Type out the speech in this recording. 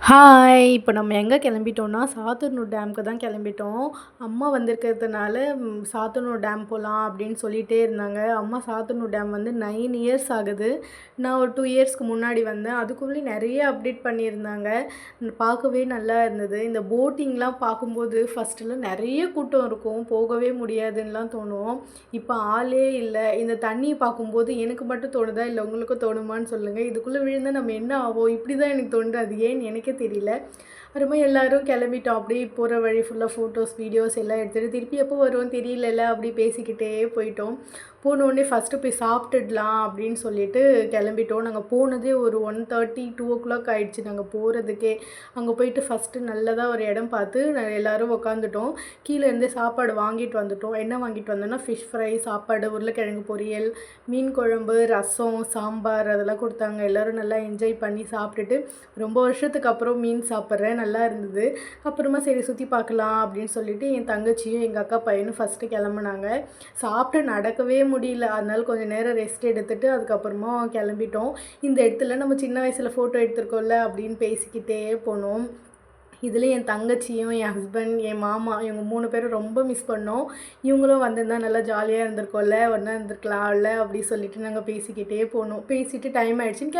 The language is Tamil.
ஹாய்! இப்போ நம்ம எங்கே கிளம்பிட்டோம்னா, சாத்தனூர் டேமுக்கு தான் கிளம்பிட்டோம். அம்மா வந்திருக்கிறதுனால சாத்தனூர் டேம் போலாம் அப்படின்னு சொல்லிட்டே இருந்தாங்க. அம்மா சாத்தனூர் டேம் வந்து 9 இயர்ஸ் ஆகுது. நான் ஒரு 2 இயர்ஸ்க்கு முன்னாடி வந்தேன். அதுக்குள்ளேயும் நிறைய அப்டேட் பண்ணியிருந்தாங்க. பார்க்கவே நல்லா இருந்தது. இந்த போட்டிங்லாம் பார்க்கும்போது ஃபஸ்ட்டுலாம் நிறைய கூட்டம் இருக்கும். போகவே முடியாதுன்னுலாம் தோணும். இப்போ ஆளே இல்ல. இந்த தண்ணிய பார்க்கும்போது எனக்கு மட்டும் தோணுதா? இல்ல உங்களுக்கும் தோணுமான்னு சொல்லுங்க. இதுக்குள்ளே விழுந்தா நம்ம என்ன ஆவோம்? இப்படி தான் எனக்கு தோணுது. அது ஏன்னு எனக்கே தெரியல. அப்புறமா எல்லாரும் கிளம்பிட்டோம். அப்படியே போகிற வழி ஃபுல்லாக ஃபோட்டோஸ், வீடியோஸ் எல்லாம் எடுத்துகிட்டு திருப்பி எப்போ வருவோம் தெரியலல்ல அப்படி பேசிக்கிட்டே போயிட்டோம். போனோடனே ஃபஸ்ட்டு போய் சாப்பிட்டுடலாம் அப்படின்னு சொல்லிட்டு கிளம்பிட்டோம். நாங்கள் போனதே ஒரு 1:30, 2:00 ஆயிடுச்சு நாங்கள் போகிறதுக்கே. அங்கே போயிட்டு ஃபஸ்ட்டு நல்லதாக ஒரு இடம் பார்த்து எல்லோரும் உக்காந்துட்டோம். கீழே இருந்து சாப்பாடு வாங்கிட்டு வந்துட்டோம். என்ன வாங்கிட்டு வந்தோம்னா ஃபிஷ் ஃப்ரை, சாப்பாடு, உருளைக்கிழங்கு பொரியல், மீன் குழம்பு, ரசம், சாம்பார் அதெல்லாம் கொடுத்தாங்க. எல்லோரும் நல்லா என்ஜாய் பண்ணி சாப்பிட்டுட்டு ரொம்ப வருஷத்துக்கு அப்புறம் மீன் சாப்பிட்றேன். நல்லா இருந்தது. அப்புறமா சரி சுற்றி பார்க்கலாம் அப்படின்னு சொல்லிட்டு என் தங்கச்சியும் எங்கள் அக்கா பையனும் ஃபஸ்ட்டு கிளம்புனாங்க. சாப்பிட்டு நடக்கவே முடியல. அதனால கொஞ்சம் நேரம் ரெஸ்ட் எடுத்துட்டு அதுக்கப்புறமா கிளம்பிட்டோம். இந்த இடத்துல நம்ம சின்ன வயசில் ஃபோட்டோ எடுத்துருக்கோம்ல அப்படின்னு பேசிக்கிட்டே போனோம். இதில் என் தங்கச்சியும், என் ஹஸ்பண்ட், என் மாமா இவங்க 3 பேரும் ரொம்ப மிஸ் பண்ணோம். இவங்களும் வந்திருந்தா நல்லா ஜாலியாக இருந்திருக்கும்ல, ஒன்றா இருந்திருக்கலாம்ல அப்படி சொல்லிட்டு நாங்கள் பேசிக்கிட்டே போனோம். பேசிட்டு டைம் ஆயிடுச்சுன்னு